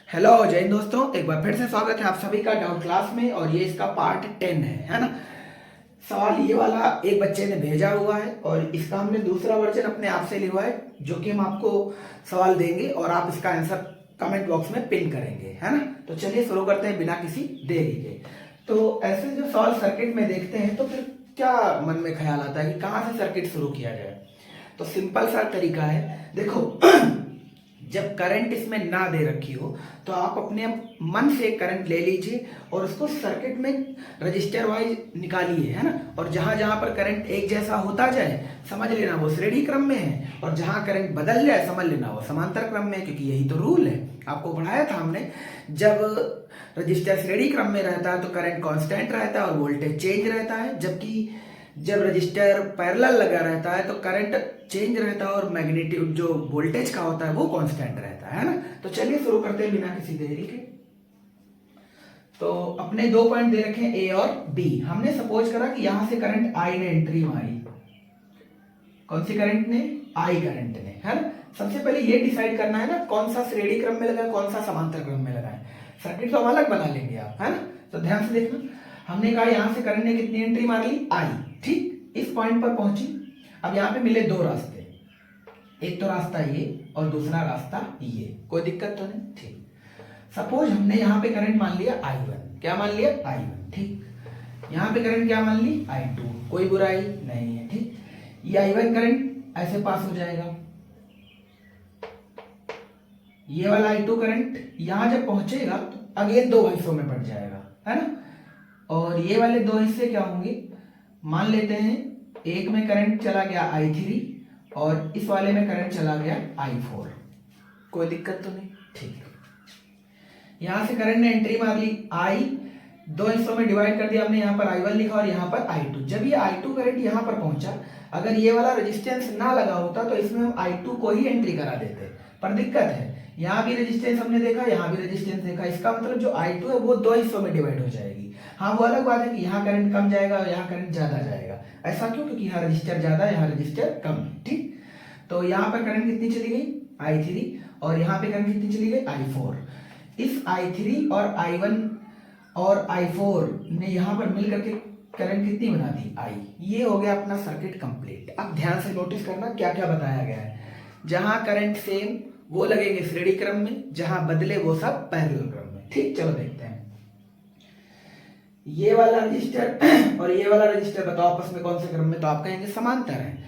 Hello जय हिंद दोस्तों, एक बार फिर से स्वागत है आप सभी का डाउट क्लास में। और ये इसका पार्ट 10 है ना। सवाल ये वाला एक बच्चे ने भेजा हुआ है और इसका हमने दूसरा वर्जन अपने आप से लिखा है, जो कि हम आपको सवाल देंगे और आप इसका आंसर कमेंट बॉक्स में पिन करेंगे, है ना। तो चलिए शुरू करते हैं बिना किसी देरी के। तो ऐसे जो सवाल सर्किट में देखते हैं तो फिर क्या मन में ख्याल आता है कि कहाँ से सर्किट शुरू किया जाए। तो सिंपल सा तरीका है, देखो जब करंट इसमें ना दे रखी हो तो आप अपने मन से करंट ले लीजिए और उसको सर्किट में रजिस्टर वाइज निकालिए, है ना। और जहां जहां पर करंट एक जैसा होता जाए समझ लेना वो श्रेणी क्रम में है, और जहां करंट बदल जाए समझ लेना वो समांतर क्रम में है, क्योंकि यही तो रूल है। आपको पढ़ाया था हमने, जब रजिस्टर श्रेणी क्रम में रहता है तो करंट कांस्टेंट रहता है और वोल्टेज चेंज रहता है, जबकि जब रजिस्टर पैरेलल लगा रहता है तो करंट चेंज रहता है और मैग्नीट्यूड जो वोल्टेज का होता है वो कांस्टेंट रहता है ना। तो चलिए शुरू करते हैं बिना किसी देरी के। तो अपने दो पॉइंट दे रखे हैं ए और बी। हमने सपोज करा कि यहां से करंट आई ने एंट्री मारी। कौन सी करंट ने? आई करंट ने, है ना। सबसे पहले ये डिसाइड करना है ना कौन सा श्रेणी क्रम में लगा है, कौन सा समांतर क्रम में लगा है। सर्किट तो हम अलग बना लेंगे आप, है ना। तो ध्यान से देखना, हमने कहा यहां से करंट ने कितनी एंट्री मार ली? आई। ठीक, इस पॉइंट पर पहुंची। अब यहां पे मिले दो रास्ते, एक तो रास्ता ये और दूसरा रास्ता ये। कोई दिक्कत तो नहीं? ठीक। सपोज हमने यहाँ पे करंट मान लिया I1। क्या मान लिया? I1। ठीक, यहाँ पे करंट क्या मान ली? I2। कोई बुराई नहीं है। ठीक, ये I1 करंट ऐसे पास हो जाएगा, ये वाला I2 करंट यहां जब पहुंचेगा तो अगेन दो हिस्सों में बढ़ जाएगा, है ना। और ये वाले दो हिस्से क्या होंगे? मान लेते हैं एक में करंट चला गया I3 और इस वाले में करंट चला गया I4। कोई दिक्कत तो नहीं? ठीक, यहां से करंट ने एंट्री मार ली, I दो हिस्सों में डिवाइड कर दिया हमने, यहां पर I1 लिखा और यहां पर I2। जब ये I2 करंट यहां पर पहुंचा, अगर ये वाला रेजिस्टेंस ना लगा होता तो इसमें हम I2 को ही एंट्री करा देते, पर दिक्कत है यहां भी रेजिस्टेंस हमने देखा, यहां भी रेजिस्टेंस देखा। इसका मतलब जो I2 है वो दो हिस्सों में डिवाइड हो जाएगी। हाँ, वो अलग बात है कि यहाँ करंट कम जाएगा और यहाँ करंट ज्यादा जाएगा। ऐसा क्यों? क्योंकि यहाँ रजिस्टर ज्यादा, यहाँ रजिस्टर कम है। ठीक, तो यहाँ पर करंट कितनी चली गई? I3। और यहाँ पे करंट कितनी चली गई? I4। इस I3 और I1 और I4 ने यहाँ पर मिल करके करंट कितनी बना दी? I। ये हो गया अपना सर्किट कंप्लीट। अब ध्यान से नोटिस करना क्या क्या बताया गया है। जहां करंट सेम वो लगेंगे श्रेणी क्रम में, जहां बदले वो सब पैरेलल क्रम में। ठीक, चलो देखते हैं। ये वाला रजिस्टर और ये वाला रजिस्टर बताओ आपस में कौन से क्रम में? तो आप कहेंगे समांतर है।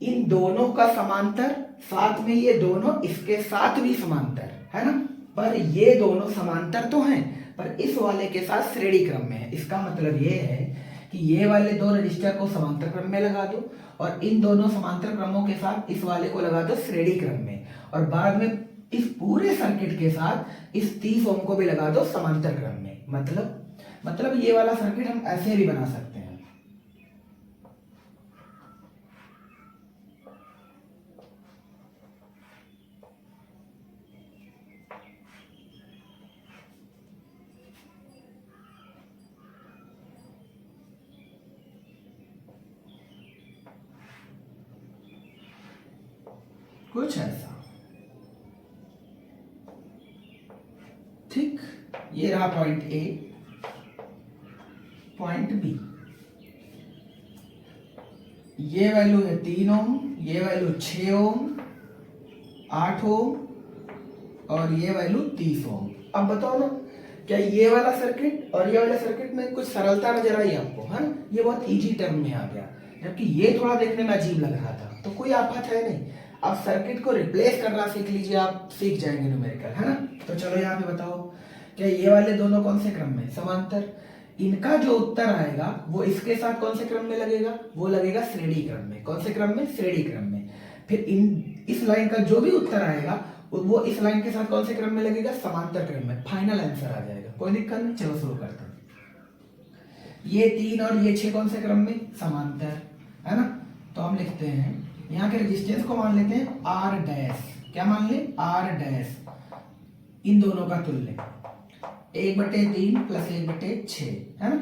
इन दोनों का समांतर, साथ में ये दोनों इसके साथ भी समांतर, है ना। पर ये दोनों समांतर तो हैं, पर इस वाले के साथ श्रेणी क्रम में है। इसका मतलब ये है कि ये वाले दो रजिस्टर को समांतर क्रम में लगा दो और इन दोनों समांतर क्रमों के साथ इस वाले को लगा दो श्रेणी क्रम में, और बाद में इस पूरे सर्किट के साथ इस 30 ओम को भी लगा दो समांतर क्रम में। मतलब ये वाला सर्किट हम ऐसे भी बना सकते हैं। कुछ ऐसा। ठीक, ये रहा पॉइंट ए, पॉइंट बी। ये वैल्यू है 3 ओम, ये वैल्यू 6 ओम, 8 ओम और ये वैल्यू 30 ओम। अब बताओ ना, क्या ये वाला सर्किट और ये वाला सर्किट में कुछ सरलता नजर आई आपको? है ना, ये बहुत इजी टर्म में आ गया, जबकि ये थोड़ा देखने में अजीब लग रहा था। तो कोई आफत है नहीं, अब सर्किट को रिप्लेस करना सीख लीजिए, आप सीख जाएंगे न्यूमेरिकल, है ना। तो चलो यहाँ पे बताओ, क्या ये वाले दोनों कौन से क्रम में? समांतर। इनका जो उत्तर आएगा वो इसके साथ कौन से क्रम में लगेगा? वो लगेगा श्रेणी क्रम में। कौन से क्रम में? श्रेणी क्रम में। फिर इस लाइन का जो भी उत्तर आएगा वो इस लाइन के साथ कौन से क्रम में लगेगा? समांतर क्रम में। फाइनल आंसर आ जाएगा। कोई दिक्कत नहीं, चलो शुरू करते हैं। ये 3 और ये 6 कौन से क्रम में? समांतर, है ना। तो हम लिखते हैं यहाँ के रेजिस्टेंस को मान लेते हैं R डैश। क्या मान ले? R dash. इन दोनों का तुल्य 1/3 प्लस 1/6, है ना।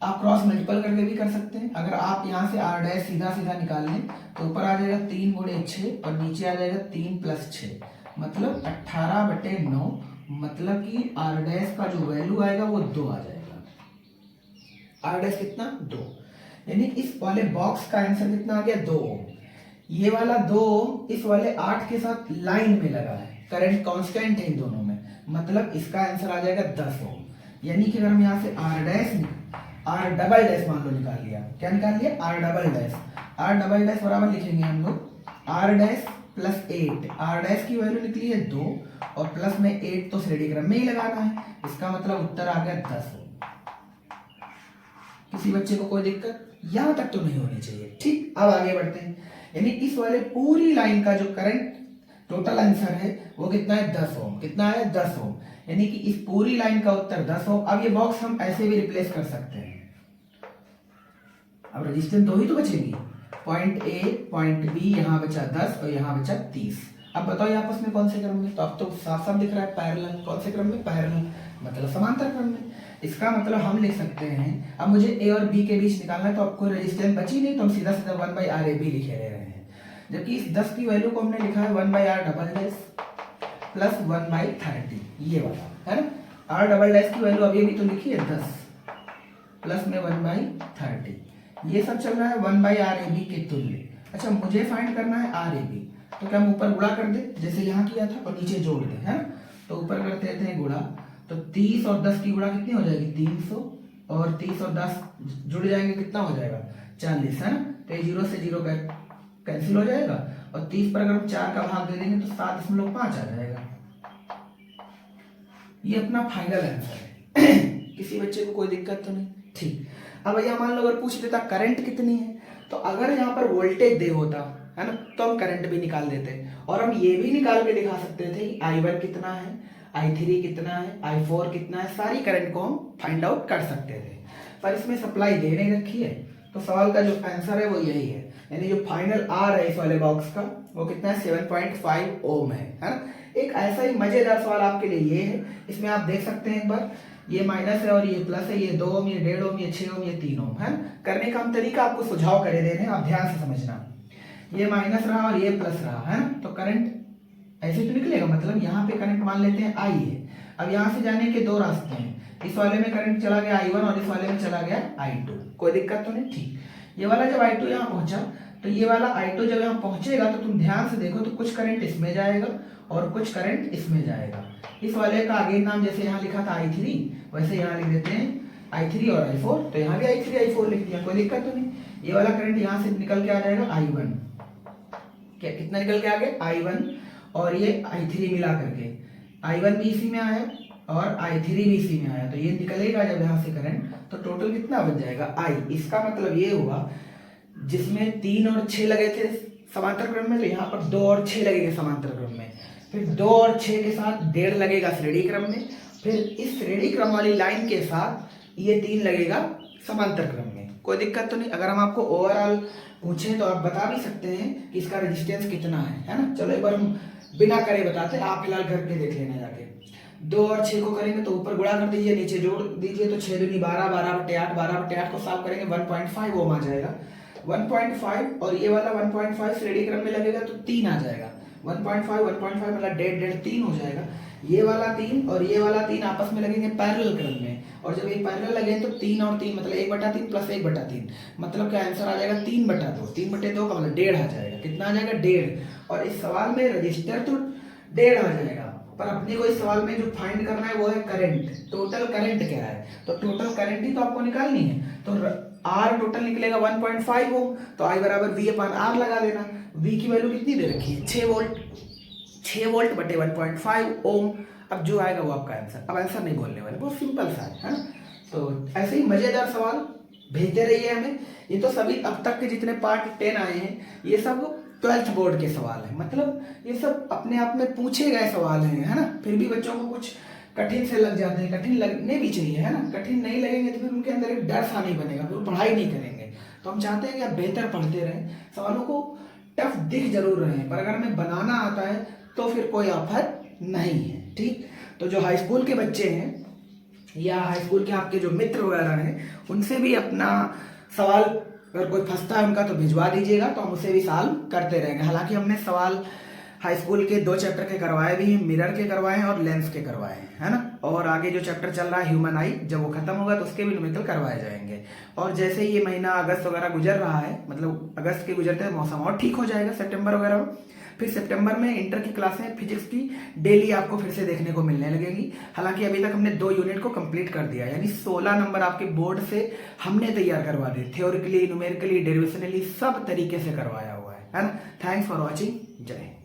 आप क्रॉस मल्टीपल करके भी कर सकते हैं। अगर आप यहाँ से R डैश सीधा सीधा निकाल लें तो ऊपर आ जाएगा 3 × 6 और नीचे आ जाएगा 3 + 6, मतलब 18/9 मतलब कि आर डैश का जो वैल्यू आएगा वो 2 आ जाएगा। आर डैश कितना 2, यानी इस वाले बॉक्स का आंसर कितना आ गया 2 ओम। ये वाला 2 ओम इस वाले 8 के साथ लाइन में लगा है, करंट कांस्टेंट है इन दोनों में, मतलब इसका आंसर आ जाएगा 10 ओम। यानी कि अगर हम यहाँ से आर डबल डैश मान लो निकाल लिया, क्या निकाल लिया R double dash. R double dash बराबर लिखेंगे हम लोग R dash plus 8। R dash की वैल्यू निकली है 2 और प्लस में 8 तो श्रेणी क्रम में ही लगाना है, इसका मतलब उत्तर आ गया 10 ओम। किसी बच्चे को कोई दिक्कत यहां तक तो नहीं होनी चाहिए, ठीक। अब आगे बढ़ते हैं, यानी इस वाले पूरी लाइन का जो करंट टोटल आंसर है वो कितना है 10 ओम। कितना है 10 ओम, यानी कि इस पूरी लाइन का उत्तर 10 ओम। अब ये बॉक्स हम ऐसे भी रिप्लेस कर सकते हैं। अब रेजिस्टेंस 2 ही तो बचेगी, पॉइंट ए पॉइंट बी, यहां बचा 10 और यहां बचा 30। अब बताओ ये आपस में कौन से क्रम में, तो अब तो साफ साफ दिख रहा है पैरेलल। कौन से क्रम में, पैरेलल, मतलब समांतर क्रम में। इसका मतलब हम लिख सकते हैं, अब मुझे ए और बी के बीच निकालना है तो अब कोई रेजिस्टेंस बची नहीं, तो हम सीधा सीधा 1/RAB लिखे रह रहे हैं। जबकि इस 10 की वैल्यू को हमने लिखा है 1/R डबल डैश प्लस 1/30, ये वाला है ना। आर डबल डैश की वैल्यू अभी भी तो लिखी है 10 प्लस में 1/30, ये सब चल रहा है 1/RAB के तुल्य। अच्छा, मुझे फाइंड करना है RAB, तो क्या हम ऊपर गुणा कर दे जैसे यहाँ किया था और नीचे जोड़ दे, है ना। तो ऊपर करते थे गुणा, तो 30 और 10 की गुणा कितनी हो जाएगी 300, और 30 और 10 जुड़ जाएंगे कितना हो जाएगा 40, है ना। तो ये 0 से 0 कैंसिल हो जाएगा, और 30 पर अगर हम 4 का भाग दे देंगे तो 7.5 आ जाएगा। ये अपना फाइनल आंसर है। किसी बच्चे को कोई दिक्कत तो नहीं, ठीक। अब भैया मान लो अगर पूछ देता करंट कितनी है, तो अगर यहाँ पर वोल्टेज दे होता, है ना, तो हम करंट भी निकाल देते, और हम ये भी निकाल के दिखा सकते थे कि I1 कितना है, I3 कितना है, I4 कितना है, सारी करंट को हम फाइंड आउट कर सकते थे। पर इसमें सप्लाई दे नहीं रखी है, तो सवाल का जो आंसर है वो यही है, यानी जो फाइनल आर है इस वाले बॉक्स का वो कितना है 7.5 ओम है ना। एक ऐसा ही मजेदार सवाल आपके लिए ये है, इसमें आप देख सकते हैं एक बार, ये माइनस है और ये प्लस है, ये 2 ओम, ये 1.5 ओम, ये 6 ओम, ये 3 ओम है। करने का हम तरीका आपको सुझाव करे दे रहे हैं, आप ध्यान से समझना। ये माइनस रहा और ये प्लस रहा, है ना, तो करंट ऐसे तो निकलेगा, मतलब यहाँ पे करंट मान लेते हैं I है। अब यहाँ से जाने के 2 रास्ते हैं, इस वाले में करंट चला गया I1 और इस वाले में चला गया I2, कोई दिक्कत तो नहीं, ठीक। ये वाला जब I2 यहाँ पहुंचा, तो ये वाला I2 जब यहाँ पहुंचेगा तो तुम ध्यान से देखो, तो कुछ करंट इसमें जाएगा और कुछ करंट इसमें जाएगा। इस वाले का आगे नाम जैसे यहाँ लिखा था I3, वैसे यहाँ लिख देते हैं I3 और I4, तो यहाँ भी I3 I4 लिख दिया, कोई दिक्कत तो नहीं। ये वाला करंट यहाँ से निकल के आ जाएगा I1, क्या कितना निकल के आ गया I1, और ये I3 मिला करके I1 भी इसी में आया और I3 भी इसी में आया, तो ये निकलेगा जब यहाँ से करंट, तो टोटल कितना बन जाएगा I। इसका मतलब ये हुआ जिसमें 3 और 6 लगे थे समांतर क्रम में, तो यहाँ पर 2 और 6 लगेंगे समांतर क्रम में, फिर 2 और 6 के साथ 1.5 लगेगा श्रेणी क्रम में, फिर इस श्रेणी क्रम वाली लाइन के साथ ये 3 लगेगा समांतर क्रम में, कोई दिक्कत तो नहीं। अगर हम आपको ओवरऑल पूछें तो आप बता भी सकते हैं कि इसका रेजिस्टेंस कितना है ना। चलो एक बार हम बिना करे बताते हैं, आप फिलहाल घर पे देख लेना जाके। 2 और 6 को करेंगे तो ऊपर गुणा कर दीजिए, नीचे जोड़ दीजिए, तो 6 दूनी 12, 12/8, 12/8 को साफ करेंगे 1.5 ओम आ जाएगा। 1.5 और ये वाला 1.5 श्रेणी क्रम में लगेगा तो 3 आ जाएगा। 1.5 1.5 मतलब 1.5 3 हो जाएगा। ये वाला 3 और ये वाला 3 आपस में लगेंगे पैरेलल क्रम में, और जब ये पैरेलल लगे तो 3 और 3 मतलब 1/3 प्लस 1/3, मतलब क्या आंसर आ जाएगा 3/2। 3/2 का मतलब 1.5 आ जाएगा। कितना आ जाएगा 1.5। और इस सवाल में रजिस्टर तो 1.5 आ जाएगा, पर अपने को इस सवाल में जो फाइंड करना है वो है करंट, टोटल करंट क्या है, तो टोटल करंट ही तो आपको निकालनी है। तो आर टोटल निकलेगा 1.5 ओम, तो आई बराबर V/R लगा देना। V की वैल्यू कितनी दे रखी है 6 वोल्ट, 6 वोल्ट बटे 1.5 ओम। अब जो आएगा वो आपका आंसर। अब आंसर नहीं बोलने वाले, बहुत सिंपल सा है ना। तो ऐसे ही मजेदार सवाल भेजते रहिए हमें। ये तो सभी अब तक के जितने पार्ट 10 आए हैं ये सब 12th बोर्ड के सवाल है, मतलब ये सब अपने आप में पूछे गए सवाल हैं, है ना। फिर भी बच्चों को कुछ कठिन से लग जाते हैं, कठिन लगने भी चाहिए, है ना। कठिन नहीं लगेंगे तो फिर उनके अंदर एक डर सा नहीं बनेगा, फिर पढ़ाई नहीं करेंगे। तो हम चाहते हैं कि आप बेहतर पढ़ते रहें, सवालों को टफ दिख जरूर रहे हैं, पर अगर हमें बनाना आता है तो फिर कोई आफत नहीं है, ठीक। तो जो हाई स्कूल के बच्चे हैं या हाई स्कूल के आपके जो मित्र वगैरह हैं उनसे भी अपना सवाल अगर कोई फंसता है उनका तो भिजवा दीजिएगा, तो हम उसे भी सॉल्व करते रहेंगे। हालांकि हमने सवाल हाई स्कूल के 2 चैप्टर के करवाए भी हैं, मिरर के करवाए हैं और लेंस के करवाए हैं, है ना। और आगे जो चैप्टर चल रहा है ह्यूमन आई, जब वो खत्म होगा तो उसके भी न्यूमेरिकल करवाए जाएंगे। और जैसे ही ये महीना अगस्त वगैरह गुजर रहा है, मतलब अगस्त के गुजरते मौसम और ठीक हो जाएगा सितंबर वगैरह में, फिर सितंबर में इंटर की क्लासें फिजिक्स की डेली आपको फिर से देखने को मिलने लगेगी। हालांकि अभी तक हमने 2 यूनिट को कंप्लीट कर दिया, यानी 16 नंबर आपके बोर्ड से हमने तैयार करवा दिए, थ्योरिकली, न्यूमेरिकली, डेरिवेशनली सब तरीके से करवाया हुआ है ना। Thanks for watching. जय हिंद।